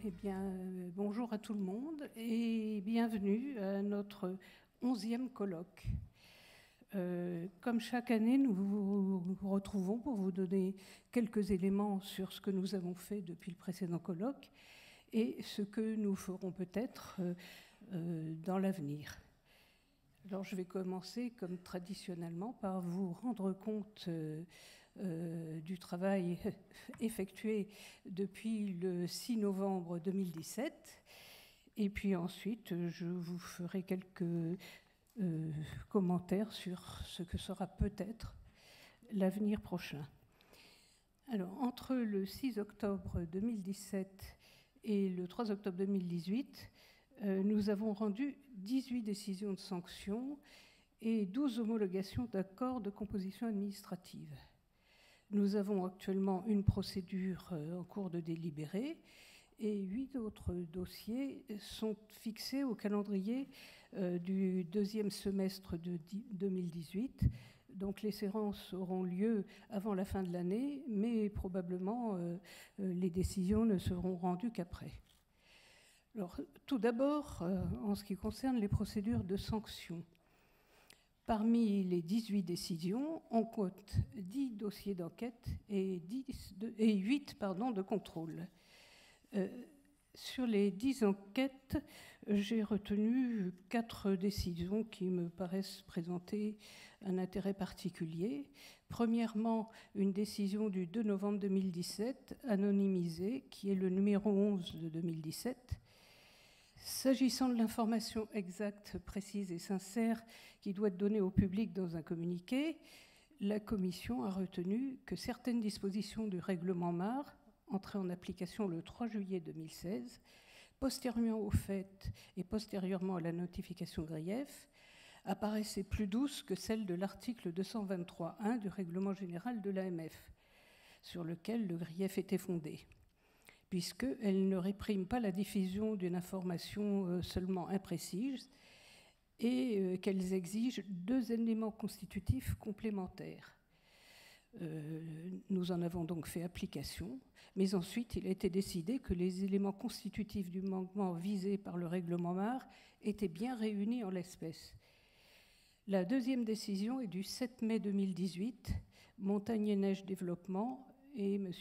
Eh bien, bonjour à tout le monde et bienvenue à notre 11e colloque. Comme chaque année, nous vous retrouvons pour vous donner quelques éléments sur ce que nous avons fait depuis le précédent colloque et ce que nous ferons peut-être dans l'avenir. Alors, je vais commencer, comme traditionnellement, par vous rendre compte du travail effectué depuis le 6 novembre 2017. Et puis ensuite, je vous ferai quelques commentaires sur ce que sera peut-être l'avenir prochain. Alors, entre le 6 octobre 2017 et le 3 octobre 2018, nous avons rendu 18 décisions de sanctions et 12 homologations d'accords de composition administrative. Nous avons actuellement une procédure en cours de délibéré et 8 autres dossiers sont fixés au calendrier du deuxième semestre de 2018. Donc les séances auront lieu avant la fin de l'année, mais probablement les décisions ne seront rendues qu'après. Alors, tout d'abord, en ce qui concerne les procédures de sanctions. Parmi les 18 décisions, on compte 10 dossiers d'enquête et 8 de contrôle. Sur les 10 enquêtes, j'ai retenu 4 décisions qui me paraissent présenter un intérêt particulier. Premièrement, une décision du 2 novembre 2017, anonymisée, qui est le numéro 11 de 2017. S'agissant de l'information exacte, précise et sincère qui doit être donnée au public dans un communiqué, la Commission a retenu que certaines dispositions du règlement MAR, entrées en application le 3 juillet 2016, postérieurement au fait et postérieurement à la notification grief, apparaissaient plus douces que celles de l'article 223.1 du règlement général de l'AMF, sur lequel le grief était fondé, puisqu'elles ne répriment pas la diffusion d'une information seulement imprécise et qu'elles exigent 2 éléments constitutifs complémentaires. Nous en avons donc fait application, mais ensuite il a été décidé que les éléments constitutifs du manquement visé par le règlement MAR étaient bien réunis en l'espèce. La deuxième décision est du 7 mai 2018, Montagne et Neige Développement, et M.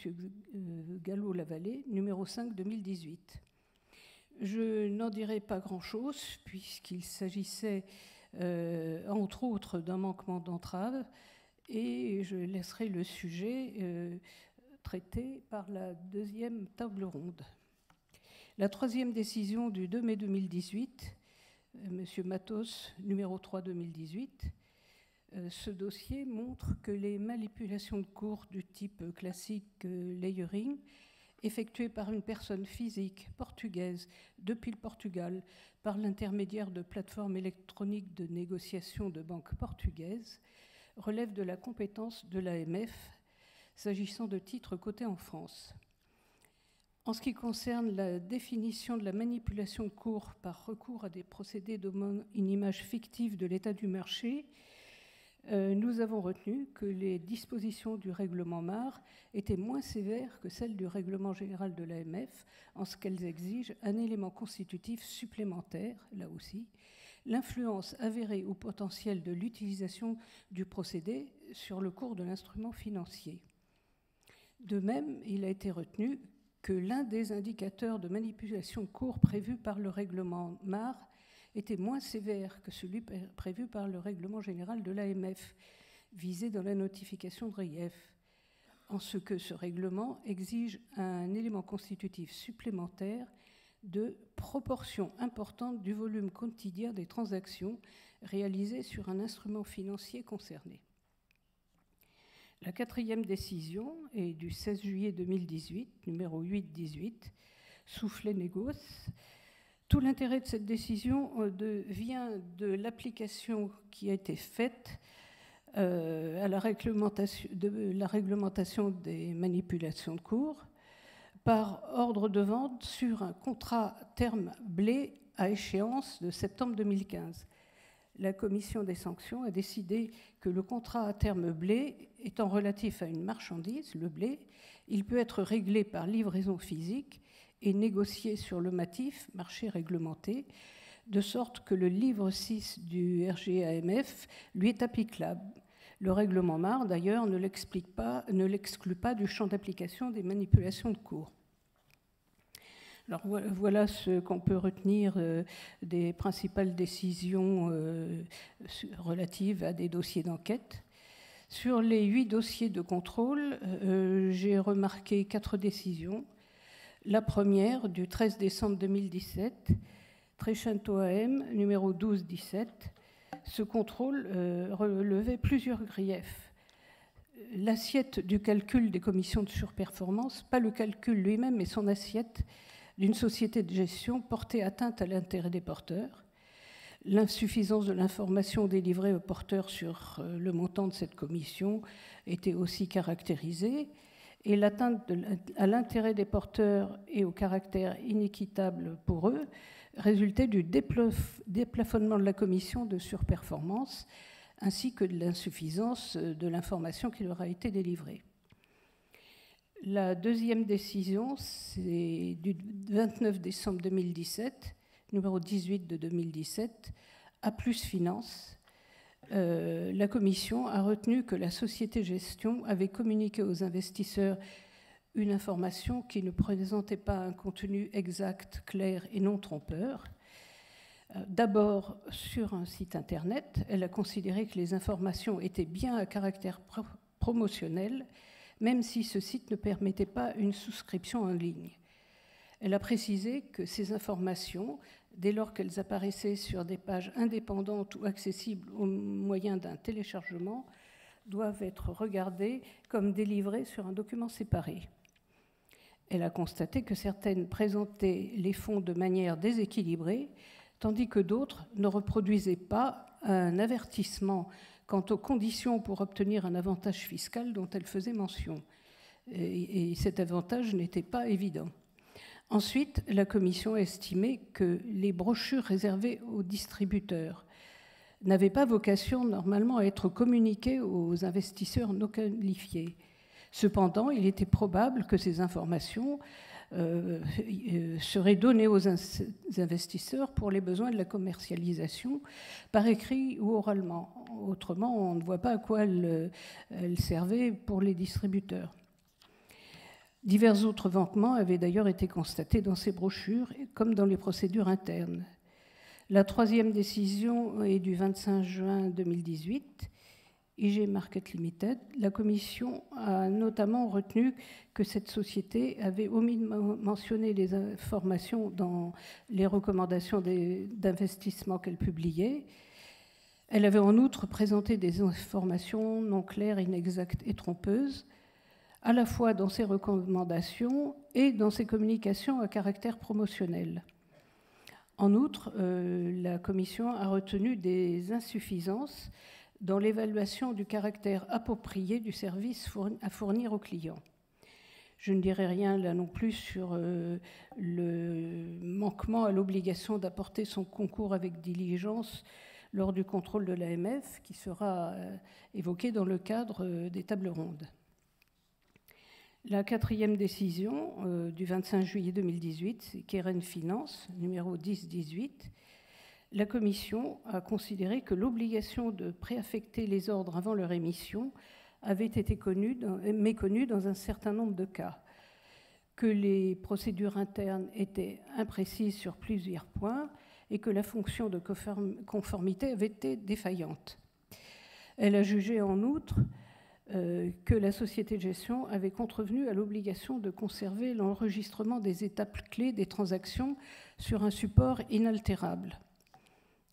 Gallo-Lavallée, numéro 5 2018. Je n'en dirai pas grand-chose, puisqu'il s'agissait, entre autres, d'un manquement d'entrave, et je laisserai le sujet traité par la deuxième table ronde. La troisième décision du 2 mai 2018, M. Matos, numéro 3 2018, ce dossier montre que les manipulations de cours du type classique layering, effectuées par une personne physique portugaise depuis le Portugal par l'intermédiaire de plateformes électroniques de négociation de banques portugaises, relèvent de la compétence de l'AMF s'agissant de titres cotés en France. En ce qui concerne la définition de la manipulation de cours par recours à des procédés donnant une image fictive de l'état du marché, nous avons retenu que les dispositions du règlement MAR étaient moins sévères que celles du règlement général de l'AMF en ce qu'elles exigent un élément constitutif supplémentaire, là aussi, l'influence avérée ou potentielle de l'utilisation du procédé sur le cours de l'instrument financier. De même, il a été retenu que l'un des indicateurs de manipulation de cours prévus par le règlement MAR était moins sévère que celui prévu par le règlement général de l'AMF, visé dans la notification de grief, en ce que ce règlement exige un élément constitutif supplémentaire de proportion importante du volume quotidien des transactions réalisées sur un instrument financier concerné. La quatrième décision est du 16 juillet 2018, numéro 818, Soufflet Négoce. Tout l'intérêt de cette décision vient de l'application qui a été faite à la réglementation des manipulations de cours par ordre de vente sur un contrat terme blé à échéance de septembre 2015. La commission des sanctions a décidé que le contrat à terme blé étant relatif à une marchandise, le blé, il peut être réglé par livraison physique et négocié sur le MATIF, marché réglementé, de sorte que le livre 6 du RGAMF lui est applicable. Le règlement MAR, d'ailleurs, ne l'exclut pas du champ d'application des manipulations de cours. Alors voilà ce qu'on peut retenir des principales décisions relatives à des dossiers d'enquête. Sur les 8 dossiers de contrôle, j'ai remarqué 4 décisions. La première, du 13 décembre 2017, Trecento AM, numéro 1217. Ce contrôle relevait plusieurs griefs. L'assiette du calcul des commissions de surperformance, pas le calcul lui-même, mais son assiette d'une société de gestion portait atteinte à l'intérêt des porteurs. L'insuffisance de l'information délivrée aux porteurs sur le montant de cette commission était aussi caractérisée, et l'atteinte à l'intérêt des porteurs et au caractère inéquitable pour eux résultait du déplafonnement de la commission de surperformance ainsi que de l'insuffisance de l'information qui leur a été délivrée. La deuxième décision, c'est du 29 décembre 2017, numéro 18 de 2017, A+ Finance. La commission a retenu que la société gestion avait communiqué aux investisseurs une information qui ne présentait pas un contenu exact, clair et non trompeur. D'abord, sur un site internet, elle a considéré que les informations étaient bien à caractère promotionnel, même si ce site ne permettait pas une souscription en ligne. Elle a précisé que ces informations, dès lors qu'elles apparaissaient sur des pages indépendantes ou accessibles au moyen d'un téléchargement, doivent être regardées comme délivrées sur un document séparé. Elle a constaté que certaines présentaient les fonds de manière déséquilibrée, tandis que d'autres ne reproduisaient pas un avertissement quant aux conditions pour obtenir un avantage fiscal dont elle faisait mention. Et cet avantage n'était pas évident. Ensuite, la commission a estimé que les brochures réservées aux distributeurs n'avaient pas vocation normalement à être communiquées aux investisseurs non qualifiés. Cependant, il était probable que ces informations seraient données aux investisseurs pour les besoins de la commercialisation, par écrit ou oralement. Autrement, on ne voit pas à quoi elles servaient pour les distributeurs. Divers autres manquements avaient d'ailleurs été constatés dans ces brochures, comme dans les procédures internes. La troisième décision est du 25 juin 2018. IG Market Limited, la commission a notamment retenu que cette société avait omis de mentionner les informations dans les recommandations d'investissement qu'elle publiait. Elle avait en outre présenté des informations non claires, inexactes et trompeuses, à la fois dans ses recommandations et dans ses communications à caractère promotionnel. En outre, la commission a retenu des insuffisances dans l'évaluation du caractère approprié du service à fournir aux clients. Je ne dirai rien là non plus sur le manquement à l'obligation d'apporter son concours avec diligence lors du contrôle de l'AMF, qui sera évoqué dans le cadre des tables rondes. La quatrième décision du 25 juillet 2018, c'est Keren Finance, numéro 1018. La Commission a considéré que l'obligation de préaffecter les ordres avant leur émission avait été méconnue dans un certain nombre de cas, que les procédures internes étaient imprécises sur plusieurs points et que la fonction de conformité avait été défaillante. Elle a jugé en outre que la société de gestion avait contrevenu à l'obligation de conserver l'enregistrement des étapes clés des transactions sur un support inaltérable.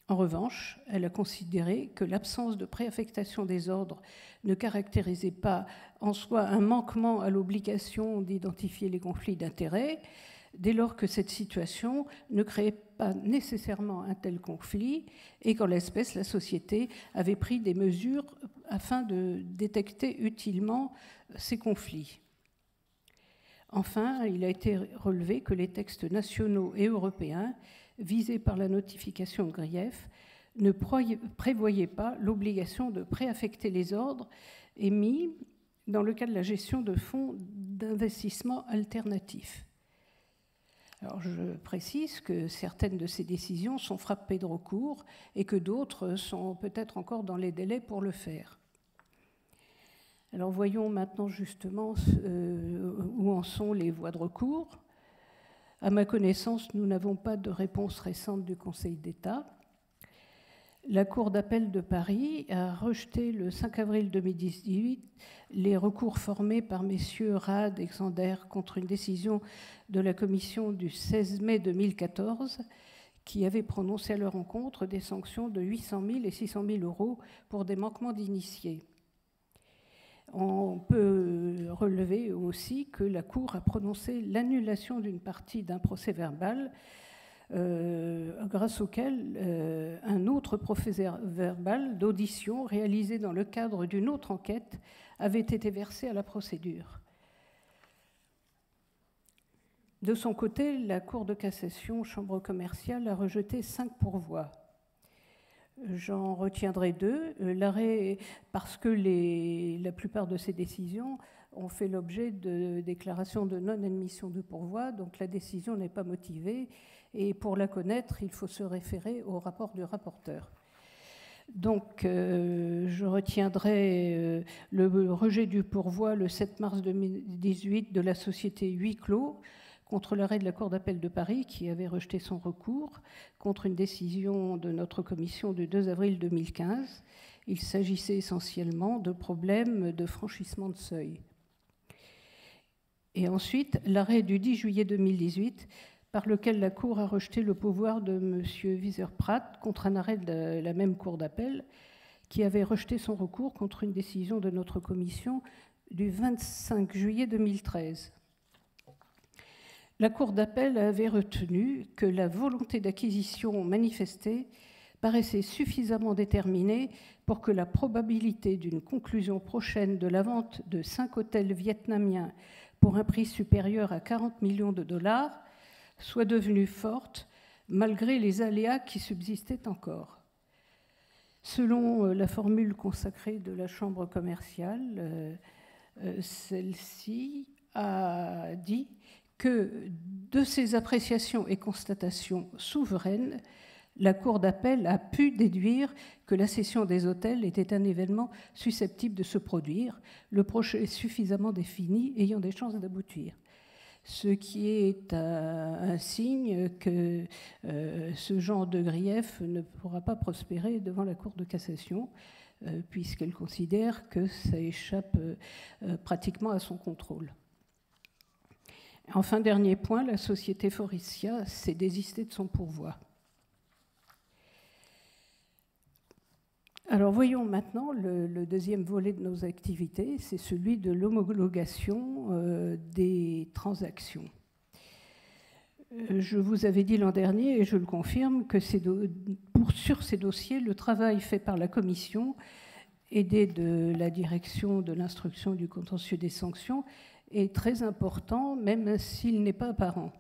En revanche, elle a considéré que l'absence de préaffectation des ordres ne caractérisait pas en soi un manquement à l'obligation d'identifier les conflits d'intérêts, dès lors que cette situation ne créait pas nécessairement un tel conflit et qu'en l'espèce, la société avait pris des mesures afin de détecter utilement ces conflits. Enfin, il a été relevé que les textes nationaux et européens visés par la notification de grief ne prévoyaient pas l'obligation de préaffecter les ordres émis dans le cas de la gestion de fonds d'investissement alternatifs. Alors, je précise que certaines de ces décisions sont frappées de recours et que d'autres sont peut-être encore dans les délais pour le faire. Alors, voyons maintenant justement où en sont les voies de recours. À ma connaissance, nous n'avons pas de réponse récente du Conseil d'État. La Cour d'appel de Paris a rejeté le 5 avril 2018 les recours formés par messieurs Rad et Xander contre une décision de la Commission du 16 mai 2014 qui avait prononcé à leur encontre des sanctions de 800 000 et 600 000 euros pour des manquements d'initiés. On peut relever aussi que la Cour a prononcé l'annulation d'une partie d'un procès-verbal grâce auquel un autre procès-verbal d'audition réalisé dans le cadre d'une autre enquête avait été versé à la procédure. De son côté, la Cour de cassation, chambre commerciale, a rejeté 5 pourvois. J'en retiendrai 2. L'arrêt, parce que la plupart de ces décisions ont fait l'objet de déclarations de non-admission de pourvoi, donc la décision n'est pas motivée. Et pour la connaître, il faut se référer au rapport du rapporteur. Donc, je retiendrai le rejet du pourvoi le 7 mars 2018 de la société Huis Clos contre l'arrêt de la Cour d'appel de Paris qui avait rejeté son recours contre une décision de notre commission du 2 avril 2015. Il s'agissait essentiellement de problèmes de franchissement de seuil. Et ensuite, l'arrêt du 10 juillet 2018 par lequel la Cour a rejeté le pouvoir de M. Wieser-Pratt contre un arrêt de la même Cour d'appel qui avait rejeté son recours contre une décision de notre commission du 25 juillet 2013. La Cour d'appel avait retenu que la volonté d'acquisition manifestée paraissait suffisamment déterminée pour que la probabilité d'une conclusion prochaine de la vente de 5 hôtels vietnamiens pour un prix supérieur à 40 millions de dollars soit devenue forte malgré les aléas qui subsistaient encore. Selon la formule consacrée de la Chambre commerciale, celle-ci a dit que de ces appréciations et constatations souveraines, la Cour d'appel a pu déduire que la cession des hôtels était un événement susceptible de se produire, le projet suffisamment défini ayant des chances d'aboutir. Ce qui est un signe que ce genre de grief ne pourra pas prospérer devant la Cour de cassation, puisqu'elle considère que ça échappe pratiquement à son contrôle. Enfin, dernier point, la société Faurecia s'est désistée de son pourvoi. Alors voyons maintenant le deuxième volet de nos activités, c'est celui de l'homologation des transactions. Je vous avais dit l'an dernier, et je le confirme, que sur ces dossiers, le travail fait par la Commission, aidé de la direction de l'instruction du contentieux des sanctions, est très important, même s'il n'est pas apparent.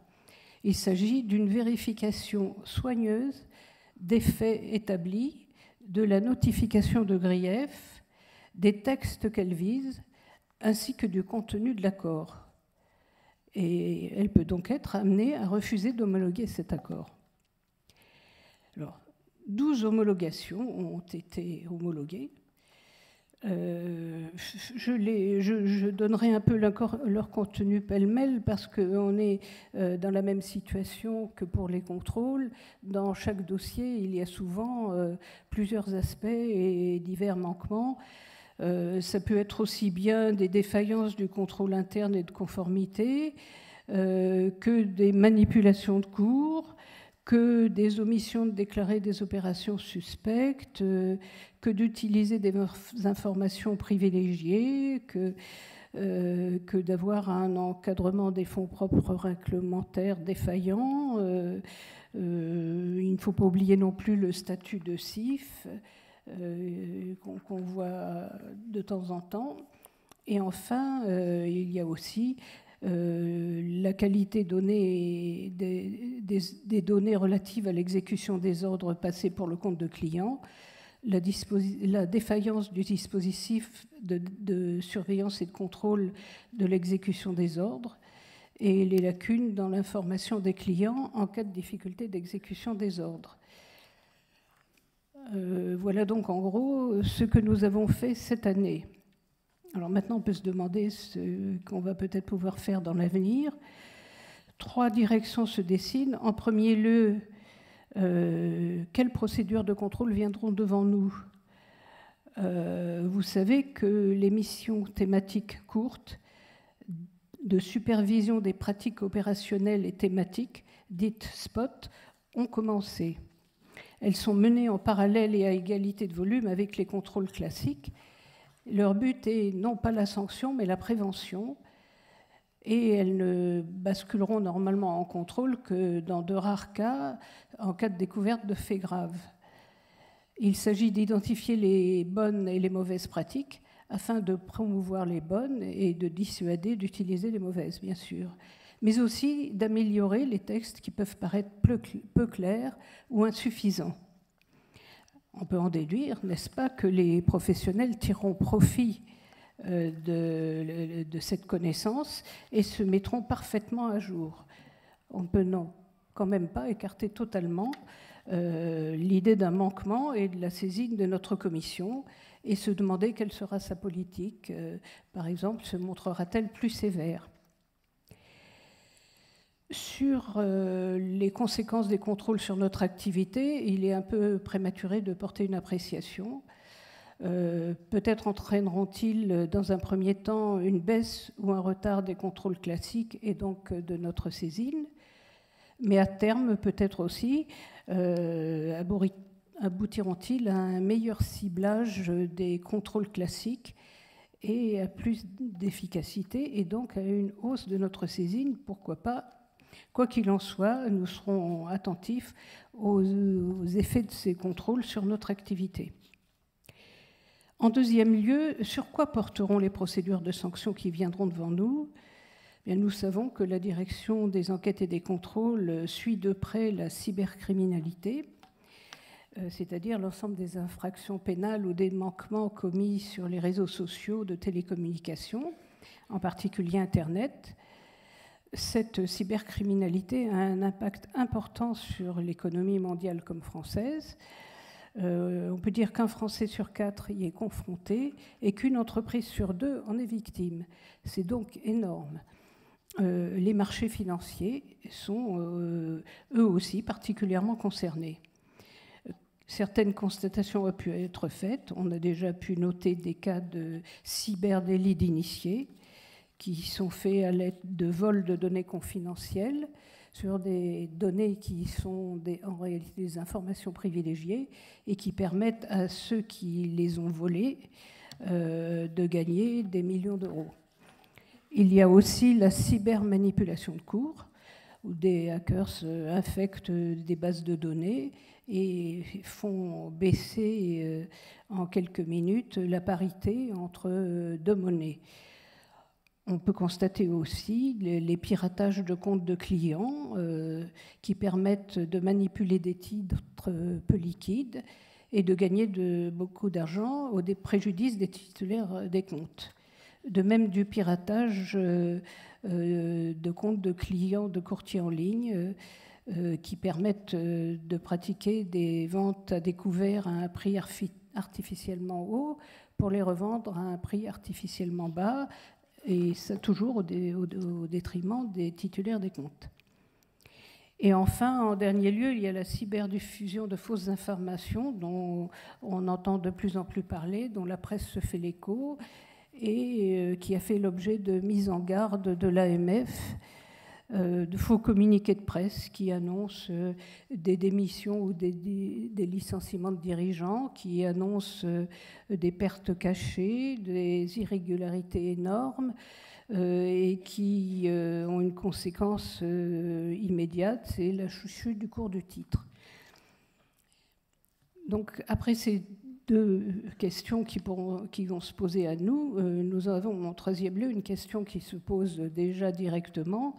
Il s'agit d'une vérification soigneuse des faits établis, de la notification de grief, des textes qu'elle vise, ainsi que du contenu de l'accord. Et elle peut donc être amenée à refuser d'homologuer cet accord. Alors, 12 homologations ont été homologuées. Je donnerai un peu leur contenu pêle-mêle parce qu'on est dans la même situation que pour les contrôles. Dans chaque dossier, il y a souvent plusieurs aspects et divers manquements. Ça peut être aussi bien des défaillances du contrôle interne et de conformité que des manipulations de cours, que des omissions de déclarer des opérations suspectes, que d'utiliser des informations privilégiées, que d'avoir un encadrement des fonds propres réglementaires défaillant. Il ne faut pas oublier non plus le statut de CIF qu'on voit de temps en temps. Et enfin, il y a aussi la qualité donnée des données relatives à l'exécution des ordres passés pour le compte de clients, la défaillance du dispositif de surveillance et de contrôle de l'exécution des ordres, et les lacunes dans l'information des clients en cas de difficulté d'exécution des ordres. Voilà donc en gros ce que nous avons fait cette année. Alors maintenant, on peut se demander ce qu'on va peut-être pouvoir faire dans l'avenir. 3 directions se dessinent. En premier lieu, quelles procédures de contrôle viendront devant nous ? Vous savez que les missions thématiques courtes de supervision des pratiques opérationnelles et thématiques, dites SPOT, ont commencé. Elles sont menées en parallèle et à égalité de volume avec les contrôles classiques. Leur but est non pas la sanction, mais la prévention. Et elles ne basculeront normalement en contrôle que dans de rares cas, en cas de découverte de faits graves. Il s'agit d'identifier les bonnes et les mauvaises pratiques afin de promouvoir les bonnes et de dissuader d'utiliser les mauvaises, bien sûr, mais aussi d'améliorer les textes qui peuvent paraître peu clairs ou insuffisants. On peut en déduire, n'est-ce pas, que les professionnels tireront profit de cette connaissance et se mettront parfaitement à jour. On ne peut quand même pas écarter totalement l'idée d'un manquement et de la saisine de notre commission et se demander quelle sera sa politique. Par exemple, se montrera-t-elle plus sévère ? Sur les conséquences des contrôles sur notre activité, il est un peu prématuré de porter une appréciation. Peut-être entraîneront-ils dans un premier temps une baisse ou un retard des contrôles classiques et donc de notre saisine, mais à terme peut-être aussi aboutiront-ils à un meilleur ciblage des contrôles classiques et à plus d'efficacité et donc à une hausse de notre saisine, pourquoi pas. Quoi qu'il en soit, nous serons attentifs aux effets de ces contrôles sur notre activité. En deuxième lieu, sur quoi porteront les procédures de sanctions qui viendront devant nous ? Bien, nous savons que la direction des enquêtes et des contrôles suit de près la cybercriminalité, c'est-à-dire l'ensemble des infractions pénales ou des manquements commis sur les réseaux sociaux de télécommunications, en particulier Internet. Cette cybercriminalité a un impact important sur l'économie mondiale comme française. On peut dire qu'un Français sur 4 y est confronté et qu'une entreprise sur 2 en est victime. C'est donc énorme. Les marchés financiers sont eux aussi particulièrement concernés. Certaines constatations ont pu être faites. On a déjà pu noter des cas de cyberdélits d'initiés qui sont faits à l'aide de vols de données confidentielles sur des données qui sont en réalité des informations privilégiées et qui permettent à ceux qui les ont volées de gagner des millions d'euros. Il y a aussi la cybermanipulation de cours, où des hackers infectent des bases de données et font baisser en quelques minutes la parité entre deux monnaies. On peut constater aussi les piratages de comptes de clients qui permettent de manipuler des titres peu liquides et de gagner beaucoup d'argent au préjudice des titulaires des comptes. De même du piratage de comptes de clients de courtiers en ligne qui permettent de pratiquer des ventes à découvert à un prix artificiellement haut pour les revendre à un prix artificiellement bas, et ça toujours au détriment des titulaires des comptes. Et enfin, en dernier lieu, il y a la cyberdiffusion de fausses informations dont on entend de plus en plus parler, dont la presse se fait l'écho et qui a fait l'objet de mises en garde de l'AMF, de faux communiqués de presse qui annoncent des démissions ou des licenciements de dirigeants, qui annoncent des pertes cachées, des irrégularités énormes et qui ont une conséquence immédiate, c'est la chute du cours du titre. Donc après ces deux questions qui vont se poser à nous, nous avons en troisième lieu une question qui se pose déjà directement,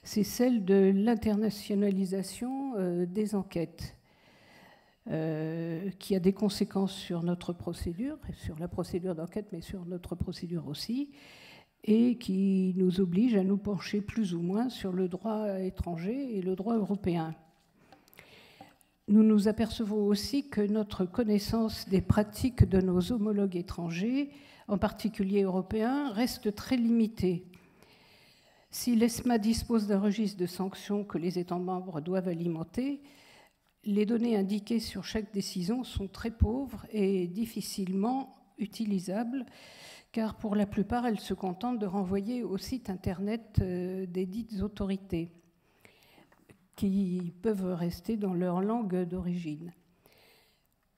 c'est celle de l'internationalisation des enquêtes, qui a des conséquences sur notre procédure, sur la procédure d'enquête, mais sur notre procédure aussi. et qui nous oblige à nous pencher plus ou moins sur le droit étranger et le droit européen. Nous nous apercevons aussi que notre connaissance des pratiques de nos homologues étrangers, en particulier européens, reste très limitée. Si l'ESMA dispose d'un registre de sanctions que les États membres doivent alimenter, les données indiquées sur chaque décision sont très pauvres et difficilement utilisables, car pour la plupart, elles se contentent de renvoyer au site Internet des dites autorités, qui peuvent rester dans leur langue d'origine.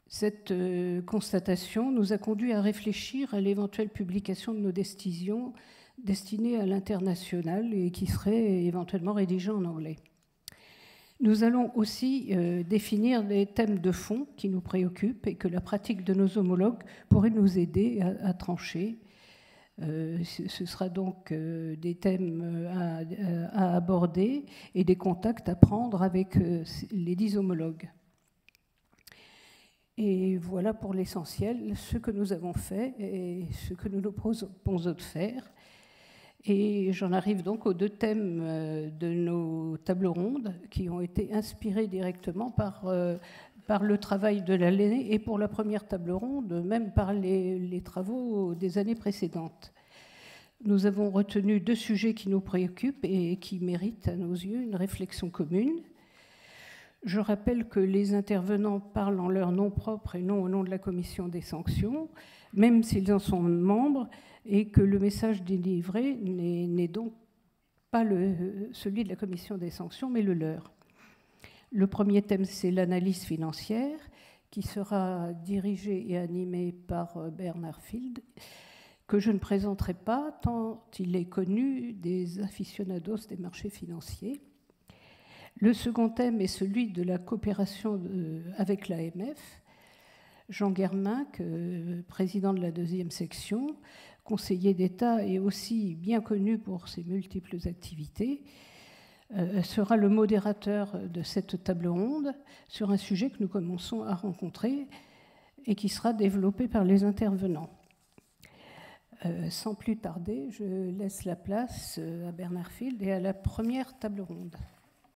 Cette constatation nous a conduit à réfléchir à l'éventuelle publication de nos décisions destinées à l'international et qui seraient éventuellement rédigées en anglais. Nous allons aussi définir des thèmes de fond qui nous préoccupent et que la pratique de nos homologues pourrait nous aider à trancher. Ce sera donc des thèmes à aborder et des contacts à prendre avec les 10 homologues. Et voilà pour l'essentiel ce que nous avons fait et ce que nous nous proposons de faire. Et j'en arrive donc aux 2 thèmes de nos tables rondes qui ont été inspirés directement par le travail de l'année et pour la première table ronde, même par les travaux des années précédentes. Nous avons retenu 2 sujets qui nous préoccupent et qui méritent à nos yeux une réflexion commune. Je rappelle que les intervenants parlent en leur nom propre et non au nom de la commission des sanctions, même s'ils en sont membres, et que le message délivré n'est donc pas celui de la commission des sanctions, mais le leur. Le premier thème, c'est l'analyse financière, qui sera dirigée et animée par Bernard Field, que je ne présenterai pas, tant il est connu des aficionados des marchés financiers. Le second thème est celui de la coopération avec l'AMF. Jean Guerminck, président de la 2e section, conseiller d'État et aussi bien connu pour ses multiples activités, sera le modérateur de cette table ronde sur un sujet que nous commençons à rencontrer et qui sera développé par les intervenants. Sans plus tarder, je laisse la place à Bernard Field et à la première table ronde.